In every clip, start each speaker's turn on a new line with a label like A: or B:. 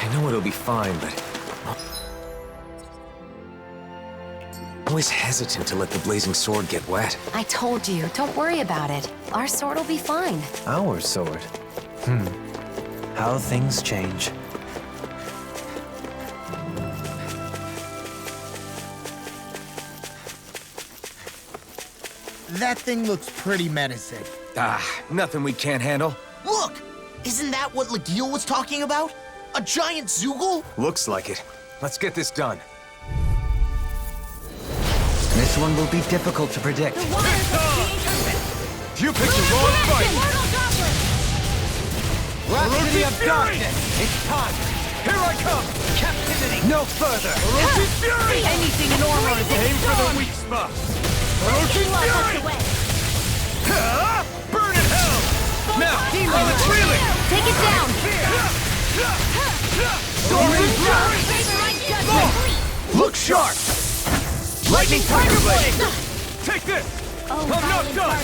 A: I know it'll be fine, but... I'm always hesitant to let the blazing sword get wet.
B: I told you, don't worry about it. Our sword will be fine.
C: Our sword? How things change.
D: That thing looks pretty menacing.
A: Nothing we can't handle.
E: Look! Isn't that what Legil was talking about? A giant Zoogle?
A: Looks like it. Let's get this done.
C: This one will be difficult to predict.
A: You picked the wrong fight!
C: Rhapsody of Darkness! It's time!
A: Here I come!
C: Captivity! No further!
A: Orochi's Fury!
B: Anything normal is
A: Aim for the weak spot! Orochi's Fury! Burn in hell! Now! Reeling!
B: Take it down!
A: Look sharp! Lightning Tiger Blade! Take this!
F: Oh,
A: I'm not done!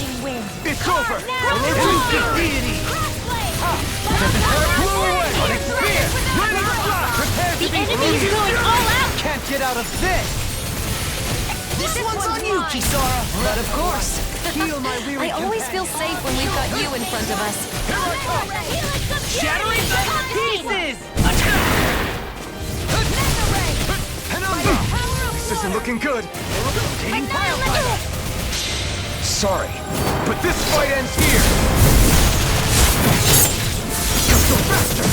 A: It's over!
F: Orochi's
A: deity!
F: The enemy is going all out!
C: Can't get out of this!
E: This one's on you, Kisara!
C: But of course! Heal my weary
B: I always feel safe when we've got you in front of us.
F: Shattering the
C: pieces!
A: This isn't looking good.
C: Rotating pile driver!
A: Sorry, but this fight ends here! Go faster!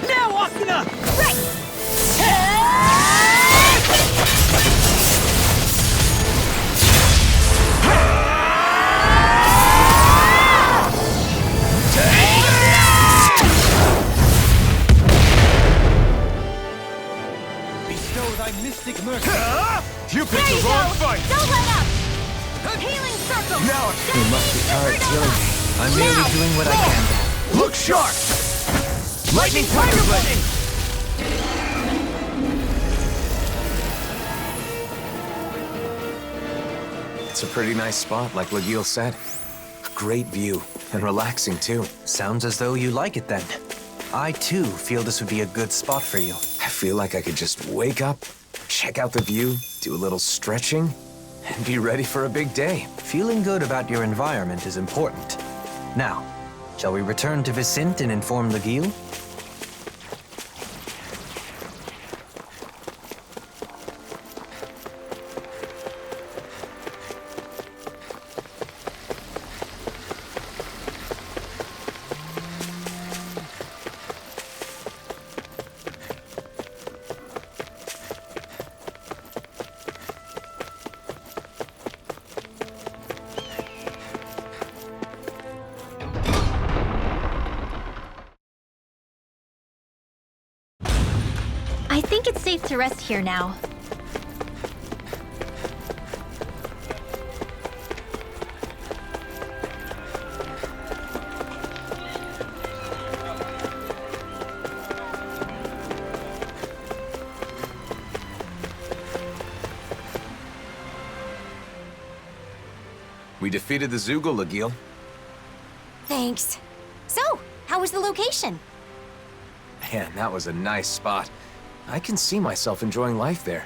C: Now, Asuna!
F: Right!
C: Bestow thy mystic mercy!
A: You picked
F: There
A: the
F: you
A: wrong
F: go!
A: fight!
F: Don't let up! Healing circle!
A: Now
C: You must be tired of healing me. I'm merely doing what I can.
A: look sharp! Lightning Tiger Blade! It's a pretty nice spot, like Legil said. A great view, and relaxing too.
C: Sounds as though you like it then. I too feel this would be a good spot for you.
A: I feel like I could just wake up, check out the view, do a little stretching, and be ready for a big day.
C: Feeling good about your environment is important. Now, shall we return to Vicente and inform Legil?
F: I think it's safe to rest here now.
A: We defeated the Zoogle, Legil.
B: Thanks. So, how was the location?
A: Man, that was a nice spot. I can see myself enjoying life there.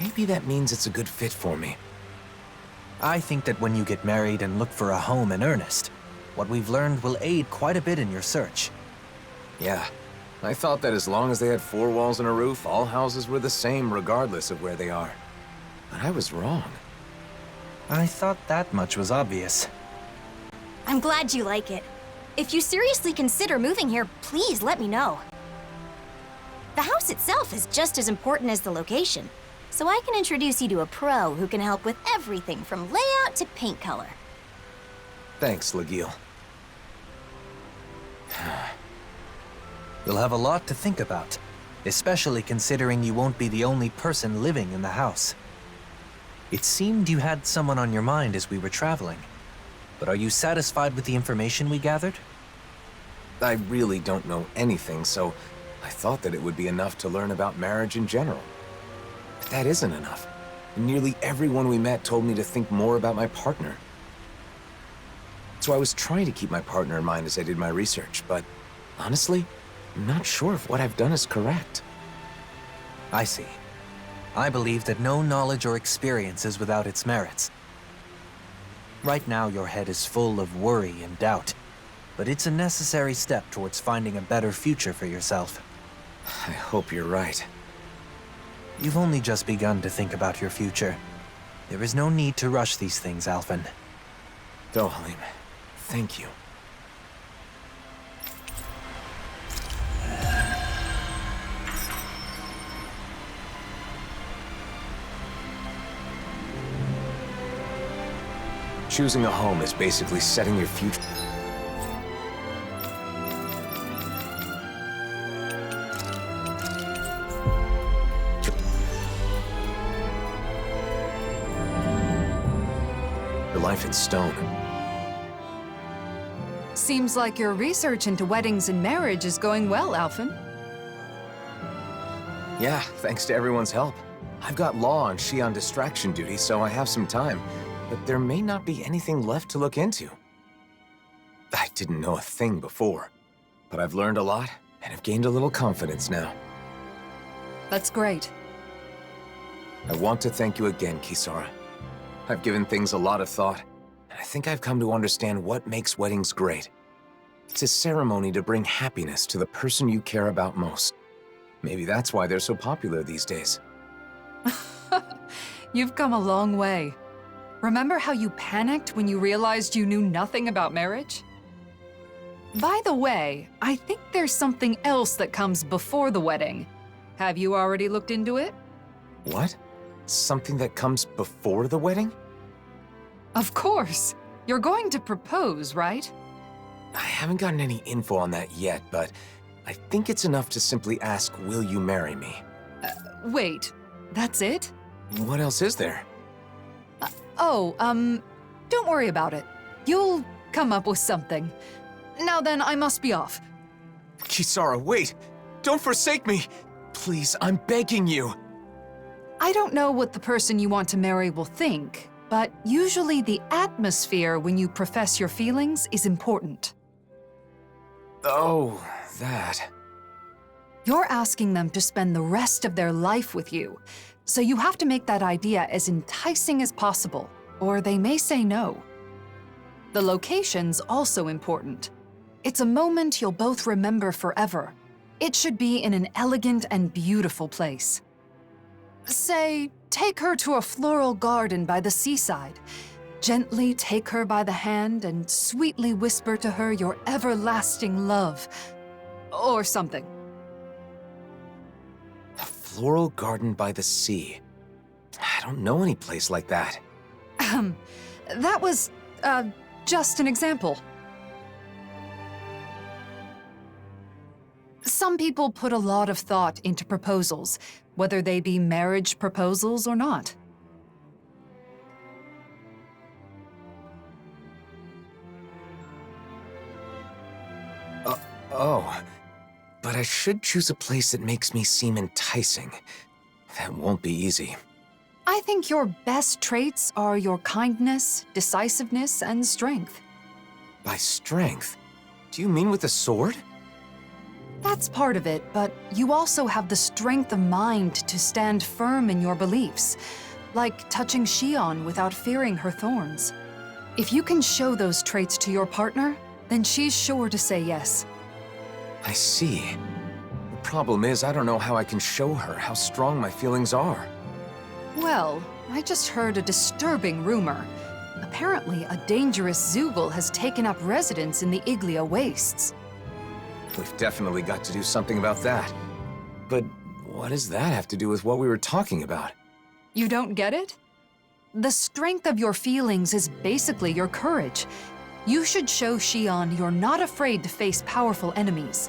A: Maybe that means it's a good fit for me.
C: I think that when you get married and look for a home in earnest, what we've learned will aid quite a bit in your search.
A: Yeah, I thought that as long as they had 4 walls and a roof, all houses were the same regardless of where they are. But I was wrong.
C: I thought that much was obvious.
B: I'm glad you like it. If you seriously consider moving here, please let me know. The house itself is just as important as the location, so I can introduce you to a pro who can help with everything from layout to paint color.
A: Thanks, Legil.
C: You'll have a lot to think about, especially considering you won't be the only person living in the house. It seemed you had someone on your mind as we were traveling, but are you satisfied with the information we gathered?
A: I really don't know anything, so I thought that it would be enough to learn about marriage in general. But that isn't enough. Nearly everyone we met told me to think more about my partner. So I was trying to keep my partner in mind as I did my research, but honestly, I'm not sure if what I've done is correct.
C: I see. I believe that no knowledge or experience is without its merits. Right now, your head is full of worry and doubt, but it's a necessary step towards finding a better future for yourself.
A: I hope you're right.
C: You've only just begun to think about your future. There is no need to rush these things, Alphen.
A: Go, Halim. Thank you. Choosing a home is basically setting your future. Your life in stone.
G: Seems like your research into weddings and marriage is going well, Alphen.
A: Yeah, thanks to everyone's help. I've got Law and she on distraction duty, so I have some time. But there may not be anything left to look into. I didn't know a thing before, but I've learned a lot and have gained a little confidence now.
G: That's great.
A: I want to thank you again, Kisara. I've given things a lot of thought, and I think I've come to understand what makes weddings great. It's a ceremony to bring happiness to the person you care about most. Maybe that's why they're so popular these days.
G: You've come a long way. Remember how you panicked when you realized you knew nothing about marriage? By the way, I think there's something else that comes before the wedding. Have you already looked into it?
A: What? Something that comes before the wedding?
G: Of course. You're going to propose, right?
A: I haven't gotten any info on that yet, but I think it's enough to simply ask, will you marry me?
G: Wait, that's it?
A: What else is there?
G: Don't worry about it. You'll come up with something. Now then, I must be off.
A: Kisara, wait! Don't forsake me! Please, I'm begging you!
G: I don't know what the person you want to marry will think, but usually the atmosphere when you profess your feelings is important.
A: Oh, that.
G: You're asking them to spend the rest of their life with you, so you have to make that idea as enticing as possible, or they may say no. The location's also important. It's a moment you'll both remember forever. It should be in an elegant and beautiful place. Say, take her to a floral garden by the seaside. Gently take her by the hand and sweetly whisper to her your everlasting love. Or something.
A: A floral garden by the sea. I don't know any place like that.
G: That was, just an example. Some people put a lot of thought into proposals, whether they be marriage proposals or not.
A: Oh. But I should choose a place that makes me seem enticing. That won't be easy.
G: I think your best traits are your kindness, decisiveness, and strength.
A: By strength? Do you mean with a sword?
G: That's part of it, but you also have the strength of mind to stand firm in your beliefs, like touching Shion without fearing her thorns. If you can show those traits to your partner, then she's sure to say yes.
A: I see. The problem is, I don't know how I can show her how strong my feelings are.
G: Well, I just heard a disturbing rumor. Apparently, a dangerous Zoogle has taken up residence in the Iglia Wastes.
A: We've definitely got to do something about that. But what does that have to do with what we were talking about?
G: You don't get it? The strength of your feelings is basically your courage. You should show Shion you're not afraid to face powerful enemies.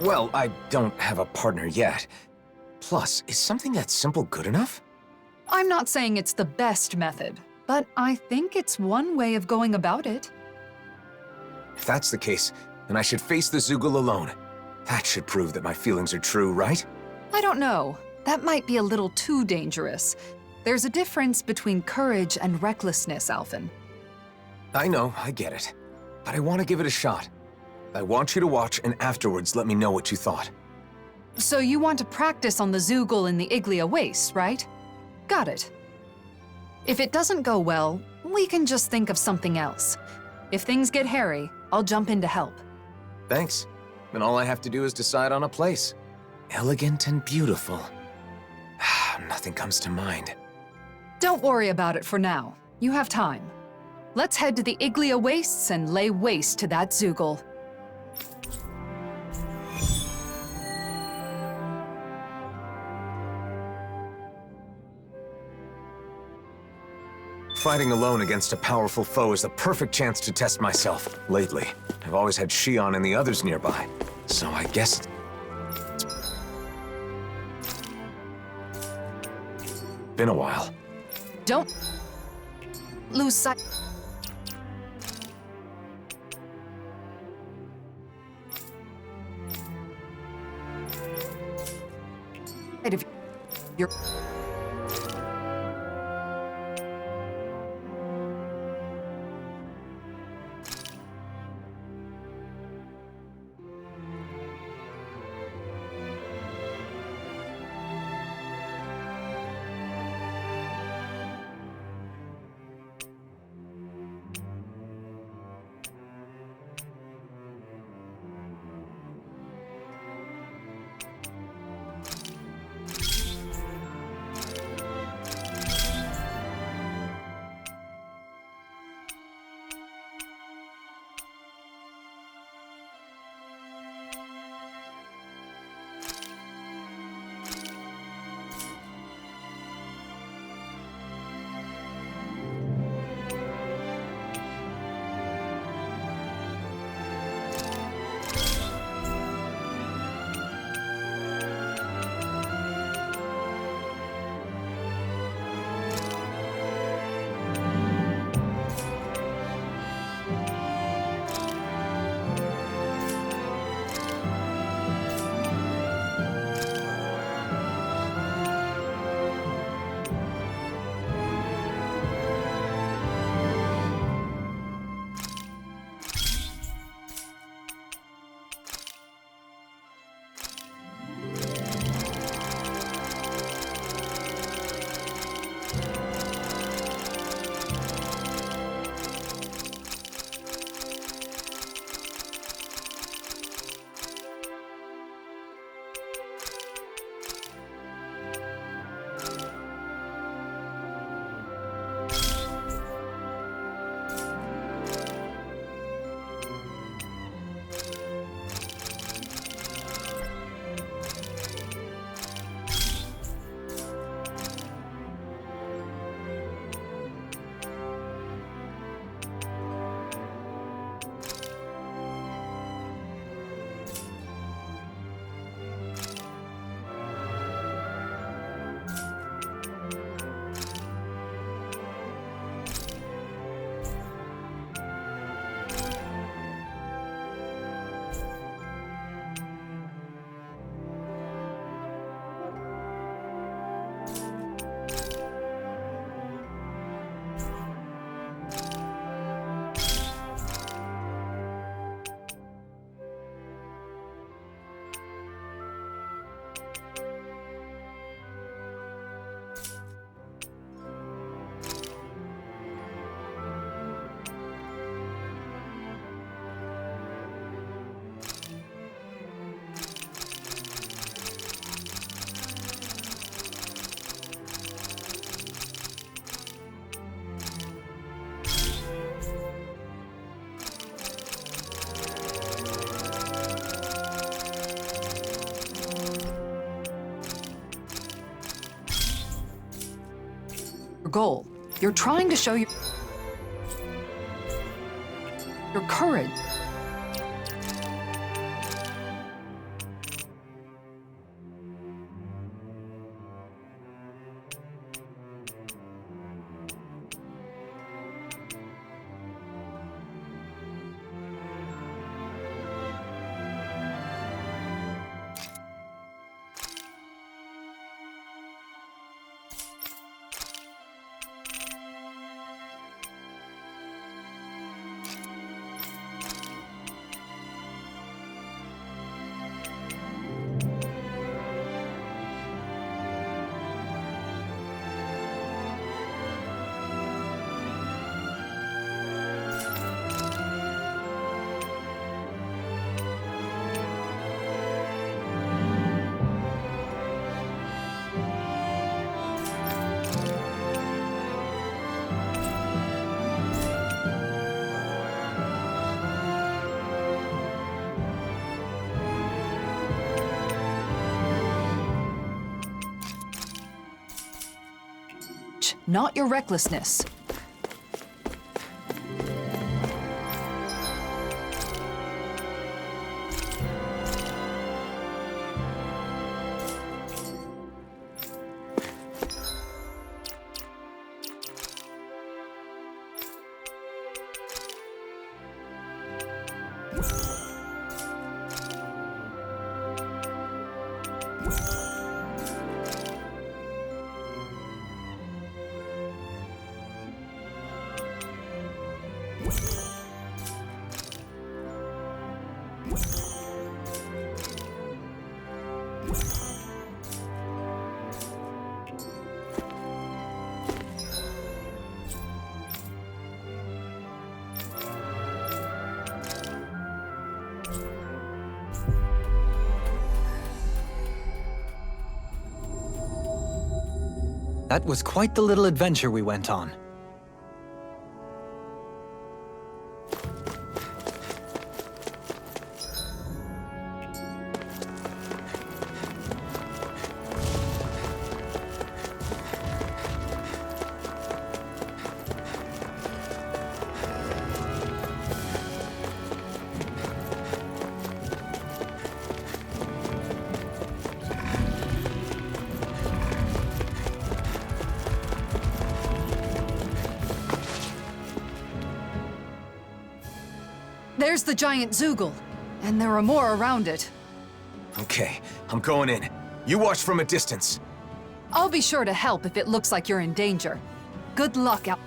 A: Well, I don't have a partner yet. Plus, is something that simple good enough?
G: I'm not saying it's the best method, but I think it's one way of going about it.
A: If that's the case, then I should face the Zoogle alone. That should prove that my feelings are true, right?
G: I don't know. That might be a little too dangerous. There's a difference between courage and recklessness, Alphen.
A: I know, I get it. But I want to give it a shot. I want you to watch and afterwards let me know what you thought.
G: So you want to practice on the Zoogle in the Iglia Waste, right? Got it. If it doesn't go well, we can just think of something else. If things get hairy, I'll jump in to help.
A: Thanks. Then all I have to do is decide on a place. Elegant and beautiful. Nothing comes to mind.
G: Don't worry about it for now. You have time. Let's head to the Iglia Wastes and lay waste to that Zoogle.
A: Fighting alone against a powerful foe is the perfect chance to test myself. Lately, I've always had Shion and the others nearby, so I guess... Been a while.
G: Don't lose sight. Of your... goal. You're trying to show your courage. not your recklessness.
C: That was quite the little adventure we went on.
G: There's the giant Zoogle, and there are more around it.
A: Okay, I'm going in. You watch from a distance.
G: I'll be sure to help if it looks like you're in danger. Good luck out.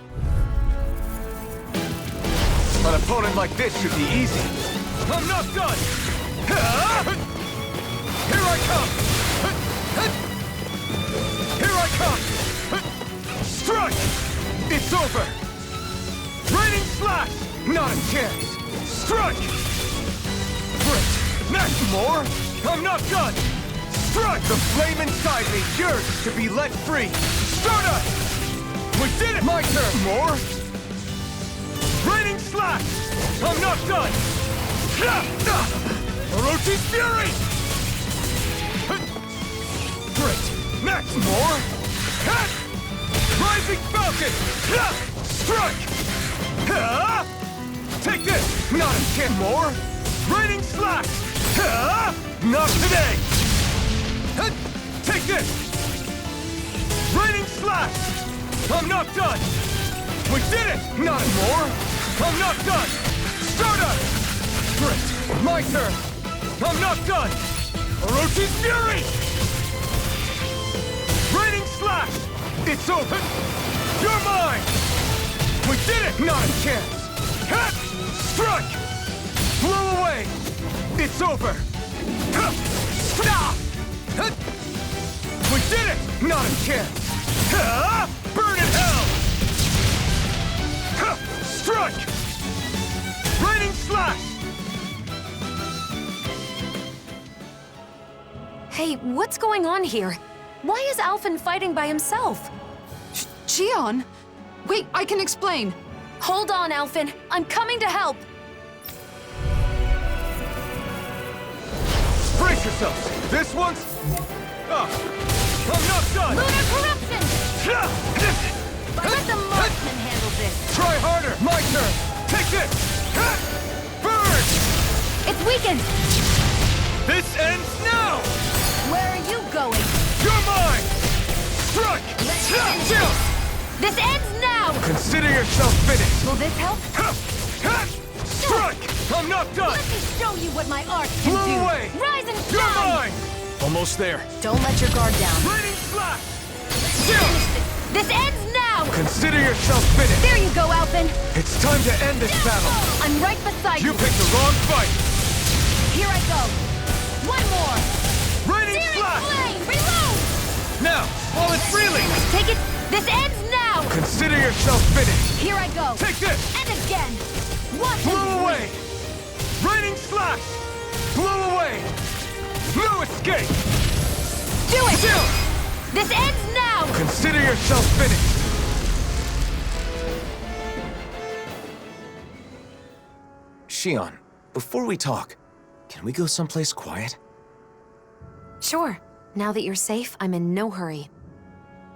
A: An opponent like this should be easy. I'm not done! Here I come! Here I come! Strike! It's over! Raining slash! Not a chance! Strike! Great! Next more! I'm not done! Strike! The flame inside me yearns to be let free! Stardust! We did it! My turn! More! Raining slash! I'm not done! Orochi's fury! Great! Next more! Rising falcon! Strike! Take this! Not a chance! More! Raining slash! Not today! Take this! Raining slash! I'm not done! We did it! Not more! I'm not done! Stardust! Great! My turn! I'm not done! Orochi's fury! Raining slash! It's over! You're mine! We did it! Not a chance! Strike! Blow away! It's over! Stop! We did it! Not a chance! Burn in hell! Strike! Raining slash!
B: Hey, what's going on here? Why is Alphen fighting by himself?
G: Xion! Wait, I can explain.
B: Hold on, Alphen. I'm coming to help.
A: Brace yourselves! This one's... I'm not done!
F: Lunar corruption! Let the marksman handle this.
A: Try harder! My turn! Take this! Burn!
F: It's weakened.
A: This ends now!
F: Where are you going?
A: You're mine! Strike!
F: This ends now.
A: Consider yourself finished!
F: Will this help?
A: Strike! I'm not done!
F: Let me show you what my art can
A: Blow
F: do.
A: away!
F: Rise and
A: You're
F: shine.
A: mine! Almost there.
F: Don't let your guard down.
A: Raining slash!
F: This ends now.
A: Consider yourself finished!
F: There you go, Alphen.
A: It's time to end this battle!
F: I'm right beside
A: You
F: you.
A: picked the wrong fight!
F: Here I go. One more.
A: Raining
F: Searing
A: slash!
F: flame. Reload.
A: Now, while it's reeling!
F: Take it. This ends now.
A: Consider yourself finished!
F: Here I go.
A: Take this!
F: And again. Watch
A: Blow
F: and
A: away! Raining slash! Blow away! No escape!
F: do it.
A: Still!
F: This ends now.
A: Consider yourself finished! Xion, before we talk, can we go someplace quiet?
B: Sure. Now that you're safe, I'm in no hurry.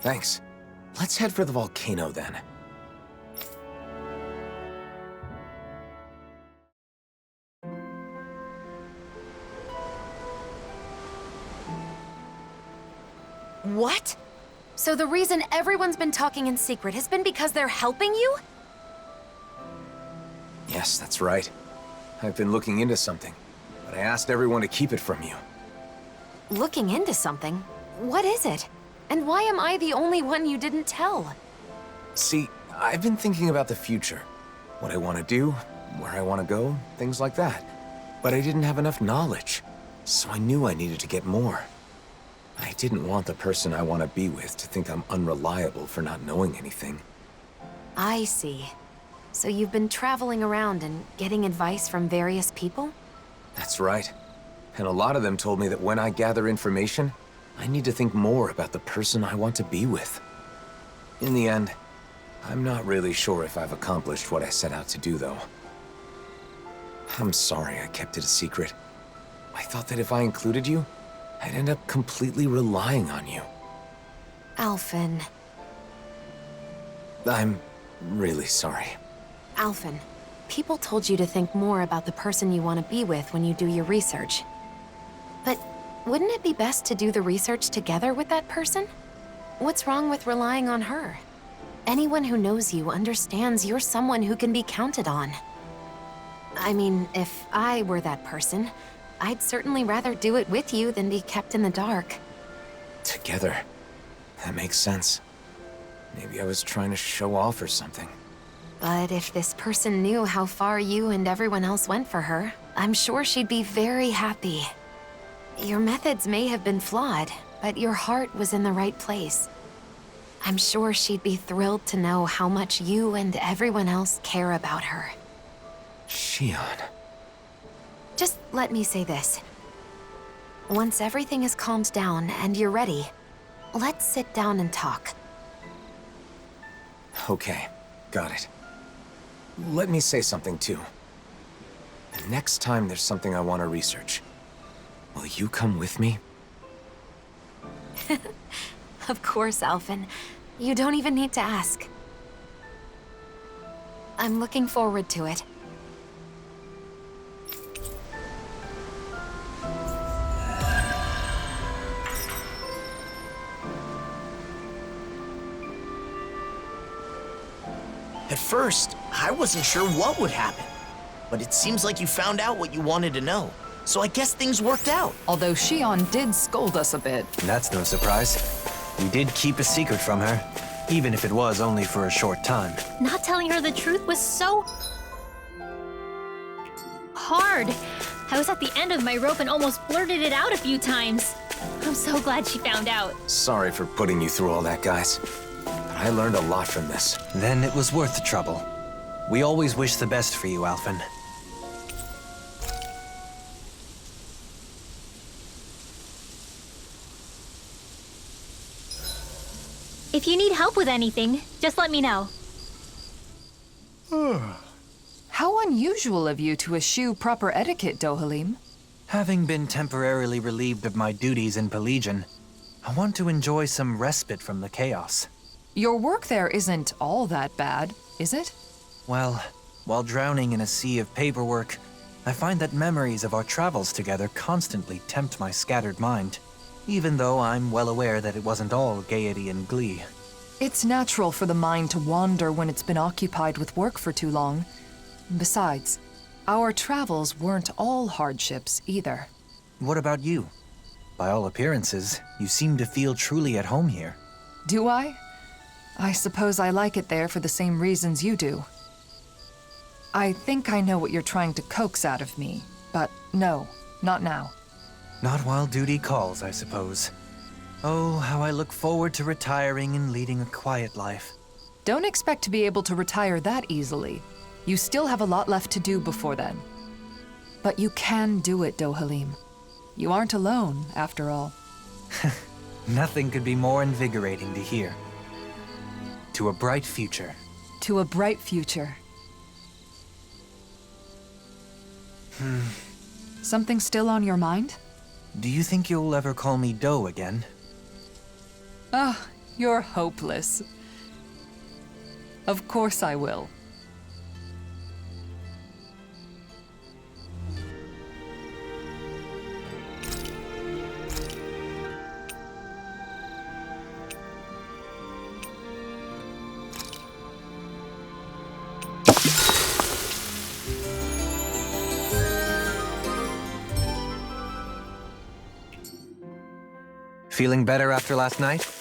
A: Thanks. Let's head for the volcano then.
F: What? So the reason everyone's been talking in secret has been because they're helping you?
A: Yes, that's right. I've been looking into something, but I asked everyone to keep it from you.
F: Looking into something? What is it? And why am I the only one you didn't tell?
A: See, I've been thinking about the future. What I want to do, where I want to go, things like that. But I didn't have enough knowledge, so I knew I needed to get more. I didn't want the person I want to be with to think I'm unreliable for not knowing anything.
F: I see. So you've been traveling around and getting advice from various people?
A: That's right. And a lot of them told me that when I gather information, I need to think more about the person I want to be with. In the end, I'm not really sure if I've accomplished what I set out to do, though. I'm sorry I kept it a secret. I thought that if I included you, I'd end up completely relying on you.
F: Alphen.
A: I'm really sorry.
F: Alphen, people told you to think more about the person you want to be with when you do your research. But wouldn't it be best to do the research together with that person? What's wrong with relying on her? Anyone who knows you understands you're someone who can be counted on. I mean, if I were that person, I'd certainly rather do it with you than be kept in the dark.
A: Together. That makes sense. Maybe I was trying to show off or something.
F: But if this person knew how far you and everyone else went for her, I'm sure she'd be very happy. Your methods may have been flawed, but your heart was in the right place. I'm sure she'd be thrilled to know how much you and everyone else care about her.
A: Shion.
F: Just let me say this. Once everything is calmed down and you're ready, let's sit down and talk.
A: Okay, got it. Let me say something too. The next time there's something I want to research, will you come with me?
F: Of course, Alphen. You don't even need to ask. I'm looking forward to it.
E: At first, I wasn't sure what would happen. But it seems like you found out what you wanted to know. So I guess things worked out.
G: Although Shion did scold us a bit.
C: That's no surprise. We did keep a secret from her, even if it was only for a short time.
B: Not telling her the truth was so hard. I was at the end of my rope and almost blurted it out a few times. I'm so glad she found out.
A: Sorry for putting you through all that, guys. But I learned a lot from this.
C: Then it was worth the trouble. We always wish the best for you, Alphen.
B: If you need help with anything, just let me know.
G: How unusual of you to eschew proper etiquette, Dohalim.
C: Having been temporarily relieved of my duties in Pelagian, I want to enjoy some respite from the chaos.
G: Your work there isn't all that bad, is it?
C: Well, while drowning in a sea of paperwork, I find that memories of our travels together constantly tempt my scattered mind, even though I'm well aware that it wasn't all gaiety and glee.
G: It's natural for the mind to wander when it's been occupied with work for too long. Besides, our travels weren't all hardships either.
C: What about you? By all appearances, you seem to feel truly at home here.
G: Do I? I suppose I like it there for the same reasons you do. I think I know what you're trying to coax out of me, but no, not now.
C: Not while duty calls, I suppose. Oh, how I look forward to retiring and leading a quiet life.
G: Don't expect to be able to retire that easily. You still have a lot left to do before then. But you can do it, Dohalim. You aren't alone, after all.
C: Nothing could be more invigorating to hear. To a bright future.
G: To a bright future. Something still on your mind?
C: Do you think you'll ever call me Doe again?
G: Oh, you're hopeless. Of course I will.
C: Feeling better after last night?